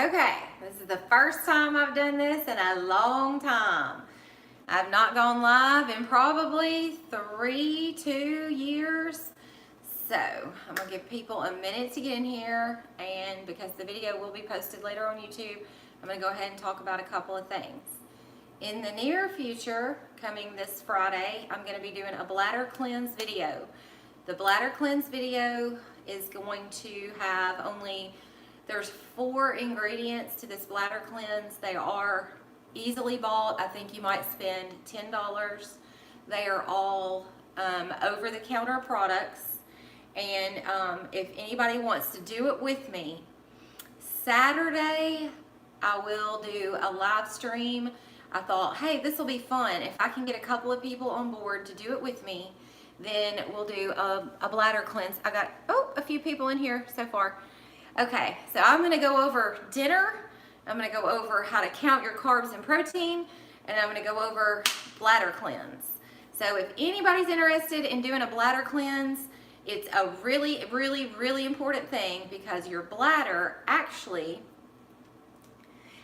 Okay, this is the first time I've done this in a long time. I've not gone live in probably 2 years. So I'm gonna give people a minute to get in here, and because the video will be posted later on YouTube, I'm gonna go ahead and talk about a couple of things. In the near future, coming this Friday, I'm gonna be doing a bladder cleanse video. The bladder cleanse video is going to have there's 4 ingredients to this bladder cleanse. They are easily bought. I think you might spend $10. They are all over-the-counter products. And if anybody wants to do it with me, Saturday I will do a live stream. I thought, hey, this will be fun. If I can get a couple of people on board to do it with me, then we'll do a bladder cleanse. I got, a few people in here so far. Okay, so I'm gonna go over dinner. I'm gonna go over how to count your carbs and protein, and I'm gonna go over bladder cleanse. So if anybody's interested in doing a bladder cleanse, it's a really, really, really important thing because your bladder actually,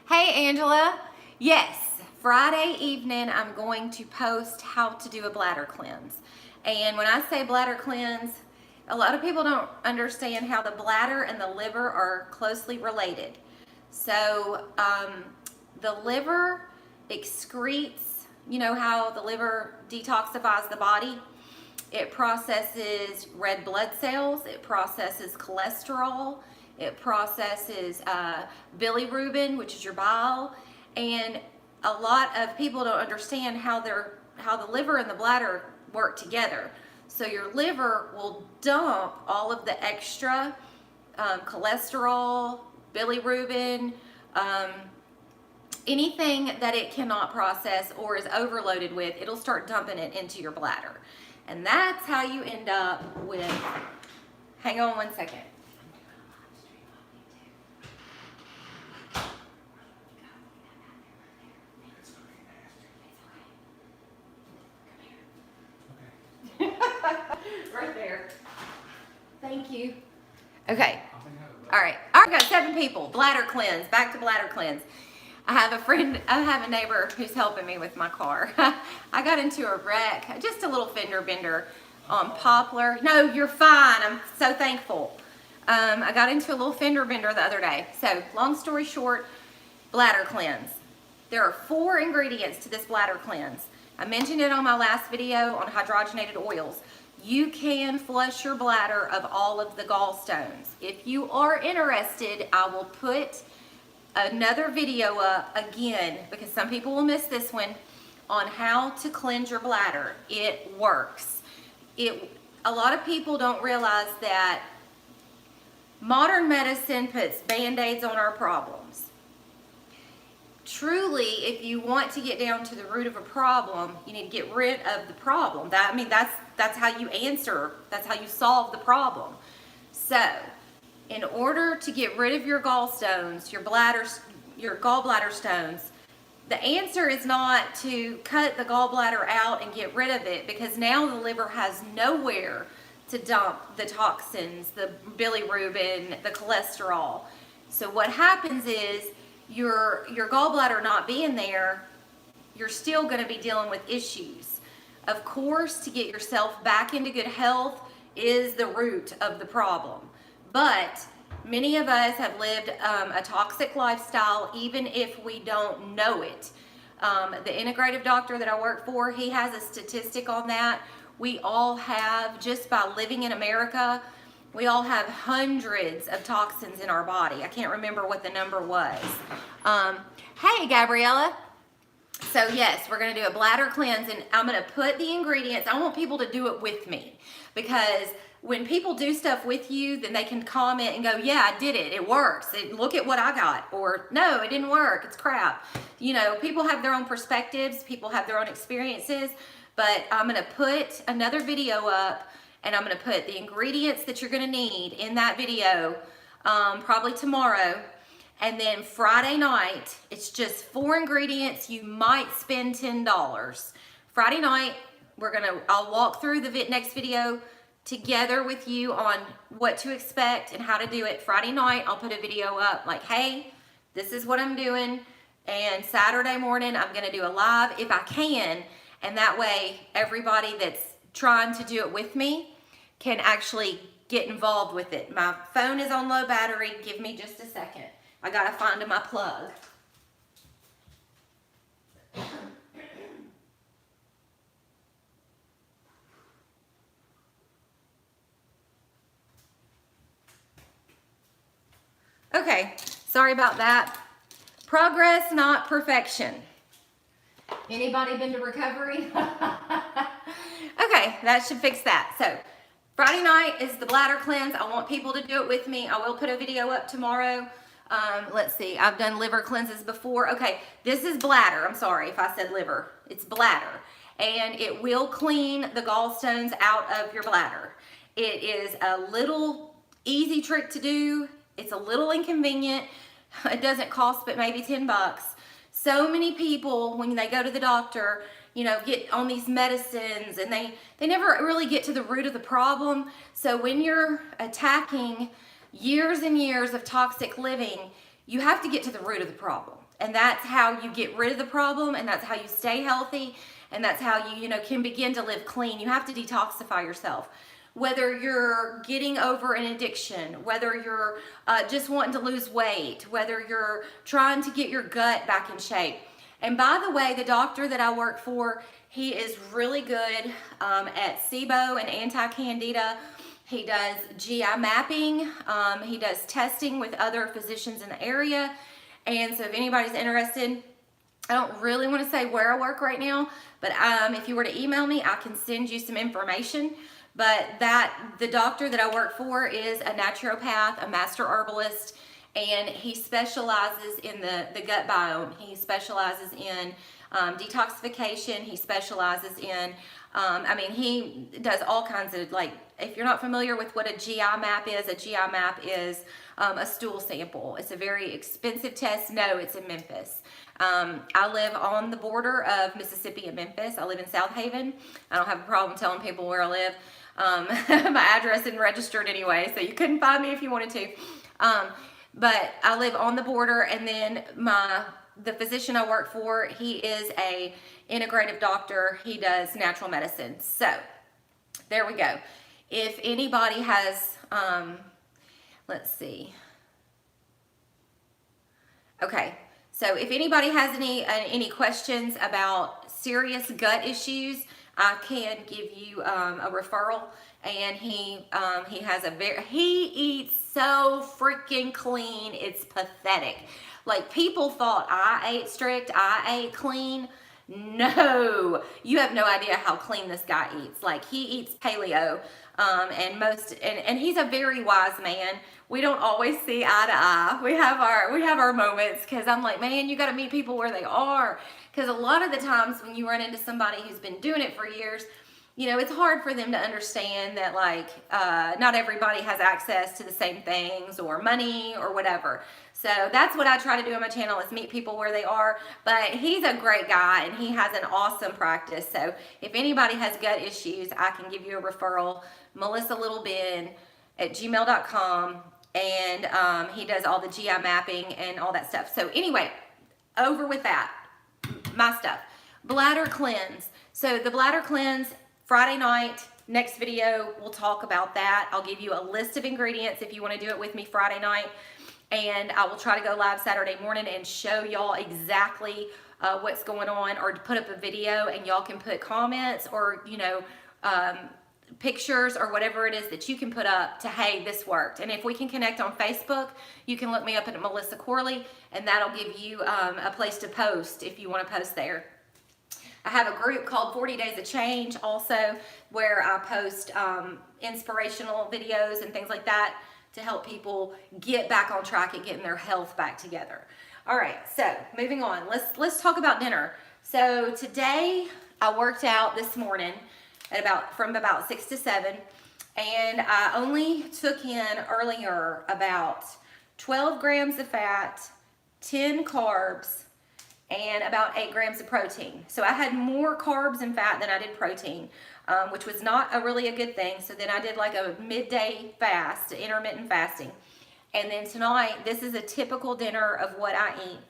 hey Angela, yes, Friday evening I'm going to post how to do a bladder cleanse. And when I say bladder cleanse, a lot of people don't understand how the bladder and the liver are closely related. So the liver excretes, you know how the liver detoxifies the body? It processes red blood cells, it processes cholesterol, it processes bilirubin, which is your bile, and a lot of people don't understand how the liver and the bladder work together. So your liver will dump all of the extra cholesterol, bilirubin, anything that it cannot process or is overloaded with, it'll start dumping it into your bladder. And that's how you end up with, hang on one second. Right there. Thank you. Okay. All right. I've got 7 people. Bladder cleanse. Back to bladder cleanse. I have a neighbor who's helping me with my car. I got into a wreck, just a little fender bender on Poplar. No, you're fine. I'm so thankful. I got into a little fender bender the other day. So, long story short, bladder cleanse. There are 4 ingredients to this bladder cleanse. I mentioned it on my last video on hydrogenated oils. You can flush your bladder of all of the gallstones. If you are interested, I will put another video up again, because some people will miss this one, on how to cleanse your bladder. It works. A lot of people don't realize that modern medicine puts band-aids on our problems. Truly, if you want to get down to the root of a problem, you need to get rid of the problem. That's how you answer, that's how you solve the problem. So, in order to get rid of your gallstones, your gallbladder stones, the answer is not to cut the gallbladder out and get rid of it, because now the liver has nowhere to dump the toxins, the bilirubin, the cholesterol. So what happens is, your gallbladder not being there, you're still going to be dealing with issues. Of course, to get yourself back into good health is the root of the problem. But many of us have lived a toxic lifestyle, even if we don't know it. The integrative doctor that I work for, he has a statistic on that. We all have, just by living in America, we all have hundreds of toxins in our body. I can't remember what the number was. Hey, Gabriella. So yes, we're going to do a bladder cleanse, and I'm going to put the ingredients. I want people to do it with me, because when people do stuff with you, then they can comment and go, yeah, I did it. It works. Look at what I got. Or no, it didn't work. It's crap. You know, people have their own perspectives. People have their own experiences. But I'm going to put another video up, and I'm going to put the ingredients that you're going to need in that video probably tomorrow. And then Friday night, it's just 4 ingredients. You might spend $10. Friday night, I'll walk through the next video together with you on what to expect and how to do it. Friday night, I'll put a video up like, hey, This is what I'm doing. And Saturday morning, I'm going to do a live if I can. And that way, everybody that's trying to do it with me can actually get involved with it. My phone is on low battery. Give me just a second. I got to find my plug. Okay, sorry about that. Progress, not perfection. Anybody been to recovery? Okay, that should fix that. So, Friday night is the bladder cleanse. I want people to do it with me. I will put a video up tomorrow. Let's see, I've done liver cleanses before. Okay, this is bladder. I'm sorry if I said liver. It's bladder. And it will clean the gallstones out of your bladder. It is a little easy trick to do. It's a little inconvenient. It doesn't cost but maybe 10 bucks. So many people, when they go to the doctor, you know, get on these medicines and they never really get to the root of the problem. So when you're attacking years and years of toxic living, you have to get to the root of the problem. And that's how you get rid of the problem, and that's how you stay healthy, and that's how you can begin to live clean. You have to detoxify yourself. Whether you're getting over an addiction, whether you're just wanting to lose weight, whether you're trying to get your gut back in shape. And by the way, the doctor that I work for, he is really good at SIBO and anti-candida. He does GI mapping. He does testing with other physicians in the area. And so if anybody's interested, I don't really want to say where I work right now, but if you were to email me, I can send you some information. But the doctor that I work for is a naturopath, a master herbalist, and he specializes in the gut biome. He specializes in detoxification. He specializes in, he does all kinds of, like, if you're not familiar with what a GI map is a stool sample. It's a very expensive test. No, it's in Memphis. I live on the border of Mississippi and Memphis. I live in South Haven. I don't have a problem telling people where I live. My address isn't registered anyway, so you couldn't find me if you wanted to. But I live on the border, and then the physician I work for, he is a integrative doctor. He does natural medicine. So there we go. If anybody has, let's see. Okay. So if anybody has any questions about serious gut issues, I can give you a referral. And he eats so freaking clean, it's pathetic. Like, people thought I ate strict, I ate clean. No, you have no idea how clean this guy eats. Like, he eats paleo, and he's a very wise man. We don't always see eye to eye. We have our moments, because I'm like, man, you got to meet people where they are. Because a lot of the times when you run into somebody who's been doing it for years, it's hard for them to understand that, like, not everybody has access to the same things or money or whatever. So that's what I try to do on my channel, is meet people where they are. But he's a great guy, and he has an awesome practice. So if anybody has gut issues, I can give you a referral. melissalittleben@gmail.com. And he does all the GI mapping and all that stuff. So anyway, over with that. My stuff. Bladder cleanse. So the bladder cleanse, Friday night, next video, we'll talk about that. I'll give you a list of ingredients if you want to do it with me Friday night. And I will try to go live Saturday morning and show y'all exactly what's going on, or to put up a video, and y'all can put comments or, pictures or whatever it is that you can put up to, hey, this worked. And if we can connect on Facebook, you can look me up at Melissa Corley, and that'll give you a place to post if you want to post there. I have a group called 40 Days of Change also, where I post inspirational videos and things like that to help people get back on track and getting their health back together. All right, so moving on. Let's talk about dinner. So today I worked out this morning from about 6 to 7, and I only took in earlier about 12 grams of fat, 10 carbs, and about 8 grams of protein. So I had more carbs and fat than I did protein, which was not really a good thing. So then I did like a midday fast, intermittent fasting. And then tonight, this is a typical dinner of what I eat.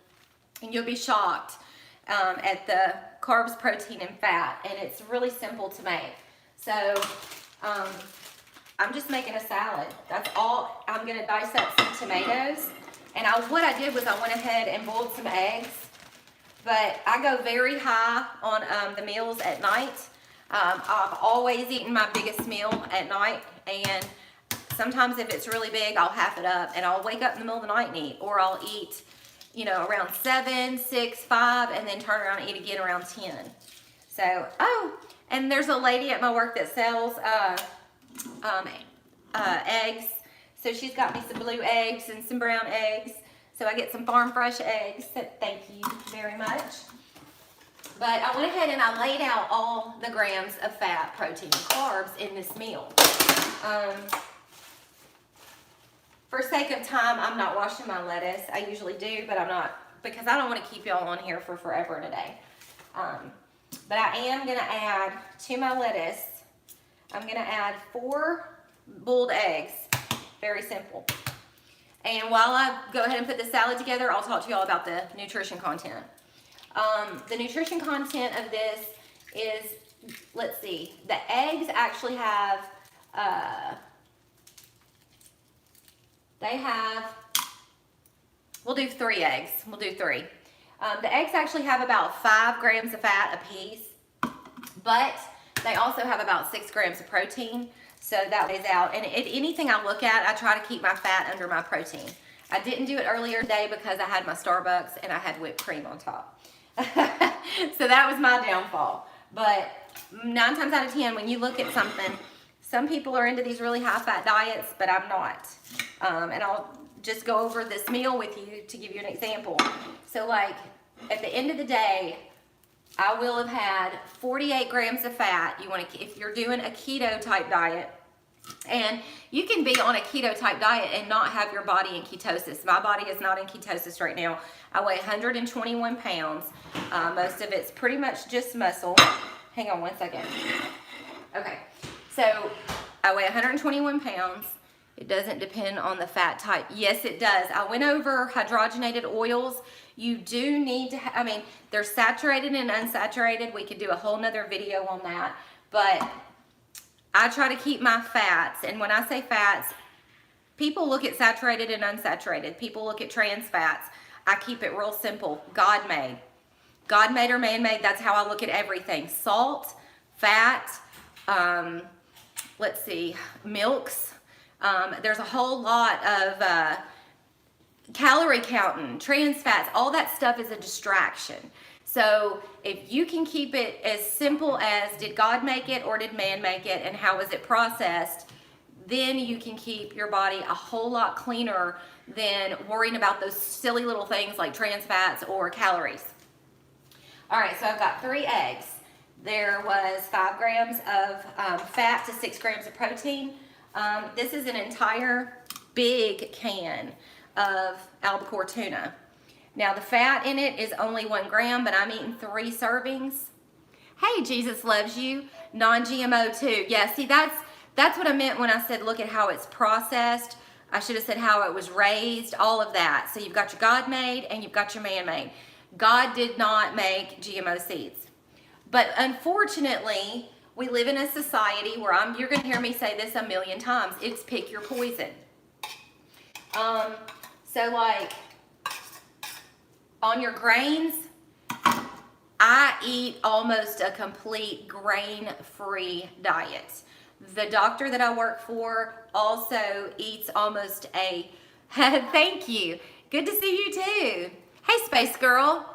And you'll be shocked at the carbs, protein, and fat. And it's really simple to make. So I'm just making a salad. That's all. I'm going to dice up some tomatoes. And what I did was I went ahead and boiled some eggs. But I go very high on the meals at night. I've always eaten my biggest meal at night. And sometimes if it's really big, I'll half it up. And I'll wake up in the middle of the night and eat. Or I'll eat, you know, around 7, 6, 5, and then turn around and eat again around 10. So, and there's a lady at my work that sells eggs. So she's got me some blue eggs and some brown eggs. So I get some farm fresh eggs. Thank you very much. But I went ahead and I laid out all the grams of fat, protein, and carbs in this meal. For sake of time, I'm not washing my lettuce. I usually do, but I'm not, because I don't want to keep y'all on here for forever and a day. But I am going to add to my lettuce, I'm going to add 4 boiled eggs. Very simple. And while I go ahead and put the salad together, I'll talk to y'all about the nutrition content. The nutrition content of this is, let's see, the eggs actually have, we'll do 3 eggs. We'll do 3. The eggs actually have about 5 grams of fat apiece, but they also have about 6 grams of protein. So that weighs out. And anything I look at, I try to keep my fat under my protein. I didn't do it earlier today because I had my Starbucks and I had whipped cream on top. So that was my downfall. But 9 times out of 10, when you look at something, some people are into these really high fat diets, but I'm not. And I'll just go over this meal with you to give you an example. So like at the end of the day, I will have had 48 grams of fat. You want to, if you're doing a keto type diet, and you can be on a keto type diet and not have your body in ketosis. My body is not in ketosis right now. I weigh 121 pounds. Most of it's pretty much just muscle. Hang on one second. Okay, so I weigh 121 pounds. It doesn't depend on the fat type. Yes, it does. I went over hydrogenated oils. You do need to, I mean, they're saturated and unsaturated. We could do a whole nother video on that. But I try to keep my fats. And when I say fats, people look at saturated and unsaturated. People look at trans fats. I keep it real simple. God made. God made or man made. That's how I look at everything. Salt, fat, let's see, milks. There's a whole lot of calorie counting, trans fats, all that stuff is a distraction. So if you can keep it as simple as did God make it or did man make it and how was it processed, then you can keep your body a whole lot cleaner than worrying about those silly little things like trans fats or calories. All right, so I've got 3 eggs. There was 5 grams of fat to 6 grams of protein. This is an entire big can of albacore tuna. Now the fat in it is only 1 gram, but I'm eating 3 servings. Hey, Jesus loves you. Non-GMO too. Yeah, see, that's what I meant when I said look at how it's processed. I should have said how it was raised, all of that. So you've got your God-made and you've got your man-made. God did not make GMO seeds. But unfortunately, we live in a society where you're going to hear me say this a million times. It's pick your poison. So like on your grains, I eat almost a complete grain-free diet. The doctor that I work for also eats almost a, thank you. Good to see you too. Hey, Space Girl.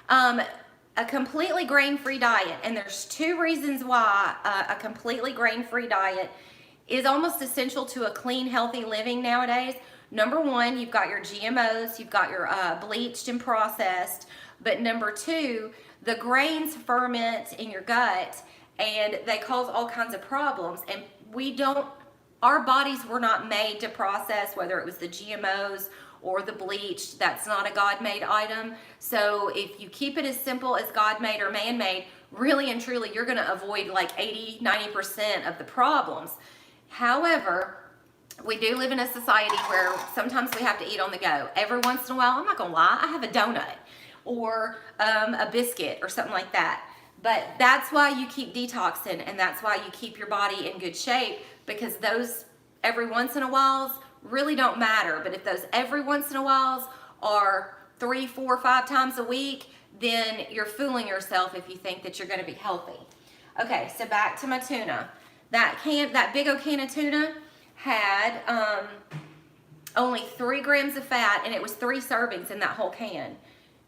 A completely grain-free diet, and there's 2 reasons why a completely grain-free diet is almost essential to a clean, healthy living nowadays. Number 1, you've got your GMOs, you've got your bleached and processed, but number 2, the grains ferment in your gut and they cause all kinds of problems, and our bodies were not made to process, whether it was the GMOs or the bleached. That's not a God-made item. So if you keep it as simple as God-made or man-made, really and truly, you're gonna avoid like 80, 90% of the problems. However, we do live in a society where sometimes we have to eat on the go. Every once in a while, I'm not gonna lie, I have a donut or a biscuit or something like that. But that's why you keep detoxing, and that's why you keep your body in good shape, because those every once in a whiles really don't matter. But if those every once in a whiles are 3, 4, 5 times a week, then you're fooling yourself if you think that you're gonna be healthy. Okay, so back to my tuna. That big old can of tuna had only 3 grams of fat, and it was 3 servings in that whole can.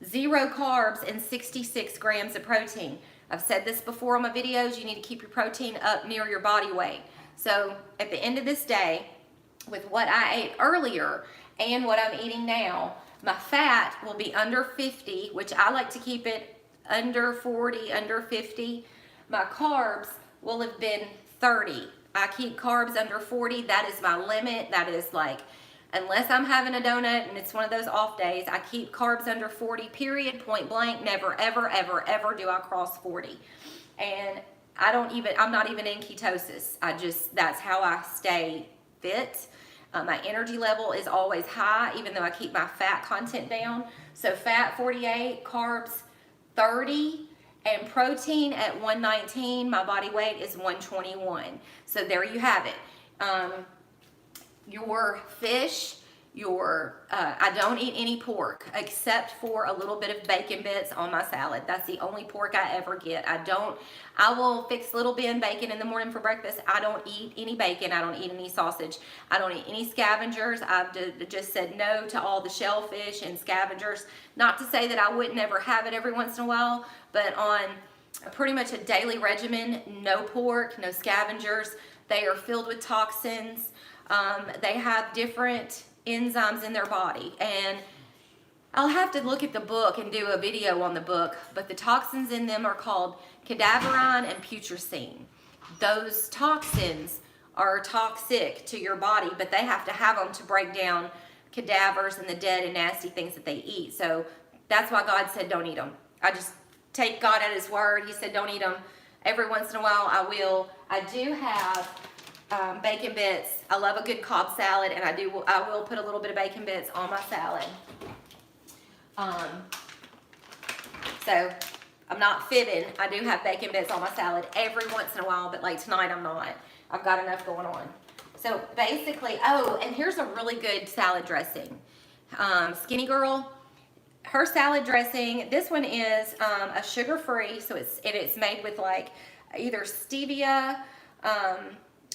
0 carbs and 66 grams of protein. I've said this before on my videos, you need to keep your protein up near your body weight. So at the end of this day, with what I ate earlier and what I'm eating now, my fat will be under 50, which I like to keep it under 40, under 50. My carbs will have been 30. I keep carbs under 40. That is my limit. That is like, unless I'm having a donut and it's one of those off days, I keep carbs under 40, period, point blank. Never, ever, ever, ever do I cross 40. And I'm not even in ketosis. That's how I stay fit. My energy level is always high, even though I keep my fat content down. So fat 48, carbs 30, and protein at 119. My body weight is 121. So there you have it. Your fish, I don't eat any pork except for a little bit of bacon bits on my salad. That's the only pork I ever get. I will fix little bin bacon in the morning for breakfast. I don't eat any bacon. I don't eat any sausage. I don't eat any scavengers. I've just said no to all the shellfish and scavengers. Not to say that I would never have it every once in a while, but on pretty much a daily regimen, no pork, no scavengers. They are filled with toxins. They have different enzymes in their body, and I'll have to look at the book and do a video on the book, but the toxins in them are called cadaverine and putrescine. Those toxins are toxic to your body, but they have to have them to break down cadavers and the dead and nasty things that they eat. So that's why God said don't eat them. I just take God at his word. He said don't eat them. Every once in a while I will. I do have bacon bits. I love a good Cobb salad, and I will put a little bit of bacon bits on my salad. So I'm not fibbing. I do have bacon bits on my salad every once in a while, but like tonight I'm not. I've got enough going on. So basically, oh, and here's a really good salad dressing. Skinny Girl, her salad dressing, this one is a sugar-free, so it's made with like either stevia,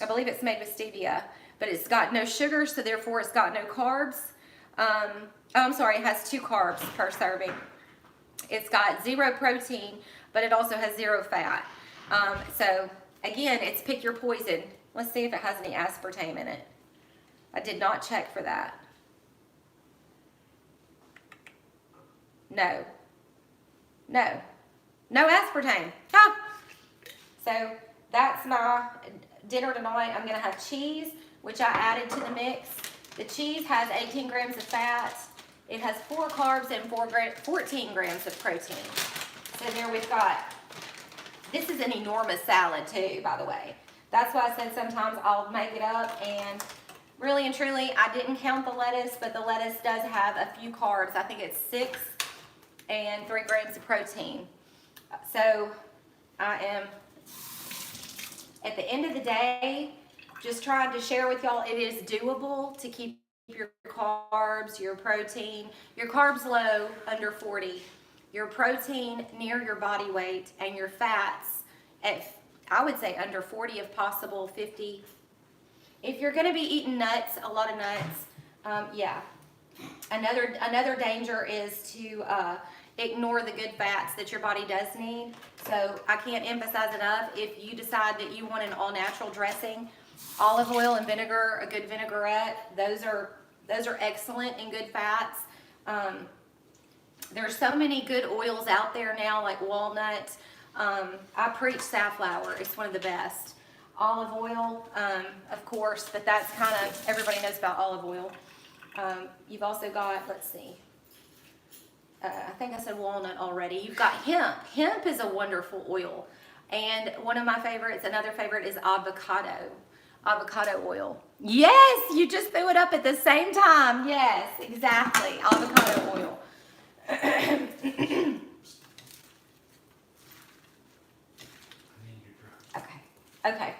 I believe it's made with stevia, but it's got no sugar, so therefore it's got no carbs. I'm sorry, it has 2 carbs per serving. It's got 0 protein, but it also has 0 fat. So again, it's pick your poison. Let's see if it has any aspartame in it. I did not check for that. No. No. No aspartame. Ah! So that's my dinner tonight. I'm going to have cheese, which I added to the mix. The cheese has 18 grams of fat. It has 4 carbs and 14 grams of protein. So there we've got, this is an enormous salad too, by the way. That's why I said sometimes I'll make it up, and really and truly, I didn't count the lettuce, but the lettuce does have a few carbs. I think it's 6 and 3 grams of protein. So I am, at the end of the day, just trying to share with y'all, it is doable to keep your carbs, your protein, your carbs low, under 40, your protein near your body weight, and your fats at, I would say, under 40 if possible, 50. If you're going to be eating nuts, a lot of nuts, yeah. Another danger is to ignore the good fats that your body does need. So I can't emphasize enough, if you decide that you want an all-natural dressing, olive oil and vinegar, a good vinaigrette, those are excellent and good fats. There's so many good oils out there now, like walnut. I preach safflower. It's one of the best. Olive oil, of course, but that's kind of, everybody knows about olive oil. You've also got, let's see, I think I said walnut already. You've got hemp. Hemp is a wonderful oil. And one of my favorites, another favorite, is avocado. Avocado oil. Yes, you just threw it up at the same time. Yes, exactly. Avocado oil. Okay.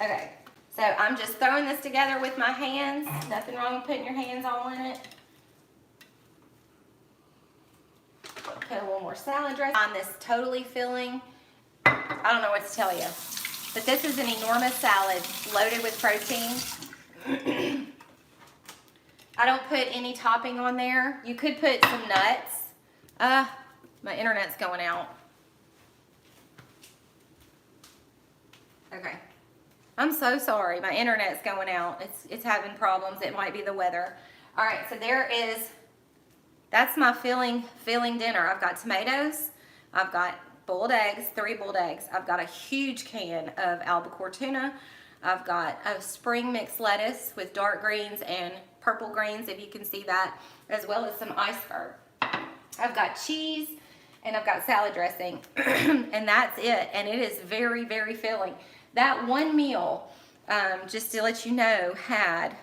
Okay. So I'm just throwing this together with my hands. Nothing wrong with putting your hands all in it. Put a little more salad dressing. On this totally filling. I don't know what to tell you. But this is an enormous salad loaded with protein. I don't put any topping on there. You could put some nuts. My internet's going out. Okay. I'm so sorry. My internet's going out. It's having problems. It might be the weather. All right, so that's my filling dinner. I've got tomatoes. I've got boiled eggs, 3 boiled eggs. I've got a huge can of albacore tuna. I've got a spring mixed lettuce with dark greens and purple greens, if you can see that, as well as some iceberg. I've got cheese and I've got salad dressing, and that's it. And it is very, very filling. That one meal, just to let you know, had,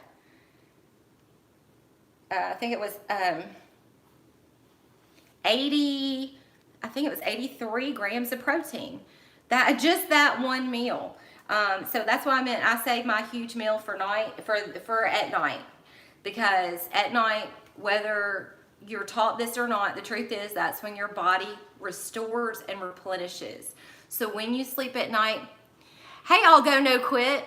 I think it was 83 grams of protein. Just that one meal. So that's why I save my huge meal for at night, because at night, whether you're taught this or not, the truth is that's when your body restores and replenishes. So when you sleep at night, hey, I'll go no quit.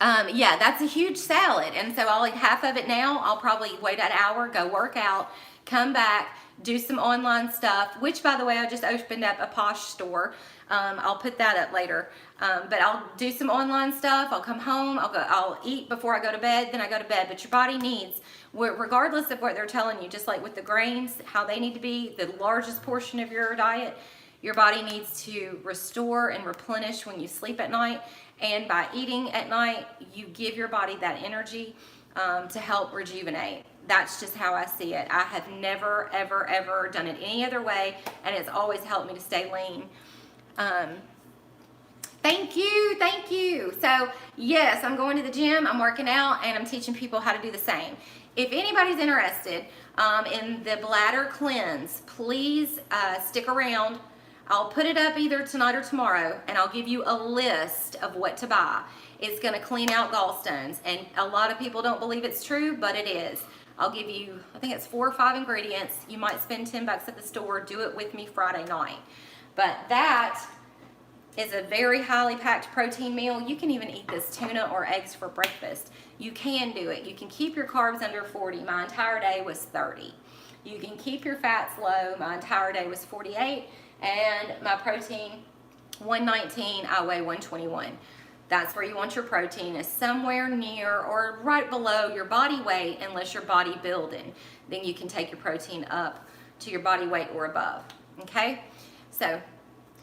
Yeah, that's a huge salad. And so I'll eat half of it now. I'll probably wait an hour, go work out, come back, do some online stuff, which, by the way, I just opened up a Posh store. I'll put that up later. But I'll do some online stuff. I'll come home. I'll eat before I go to bed. Then I go to bed. But your body needs, regardless of what they're telling you, just like with the grains, how they need to be the largest portion of your diet, your body needs to restore and replenish when you sleep at night. And by eating at night, you give your body that energy to help rejuvenate. That's just how I see it. I have never, ever, ever done it any other way, and it's always helped me to stay lean. Thank you. So yes, I'm going to the gym, I'm working out, and I'm teaching people how to do the same. If anybody's interested in the bladder cleanse, please stick around. I'll put it up either tonight or tomorrow, and I'll give you a list of what to buy. It's gonna clean out gallstones, and a lot of people don't believe it's true, but it is. I'll give you, I think it's 4 or 5 ingredients. You might spend $10 at the store. Do it with me Friday night. But that is a very highly packed protein meal. You can even eat this tuna or eggs for breakfast. You can do it. You can keep your carbs under 40. My entire day was 30. You can keep your fats low. My entire day was 48. And my protein, 119, I weigh 121. That's where you want your protein, is somewhere near or right below your body weight, unless you're bodybuilding. Then you can take your protein up to your body weight or above, okay? So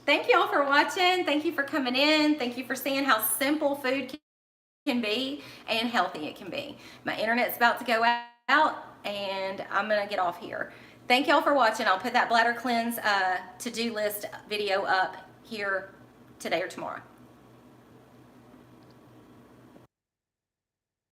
thank y'all for watching. Thank you for coming in. Thank you for seeing how simple food can be and healthy it can be. My internet's about to go out, and I'm gonna get off here. Thank y'all for watching. I'll put that bladder cleanse to-do list video up here today or tomorrow.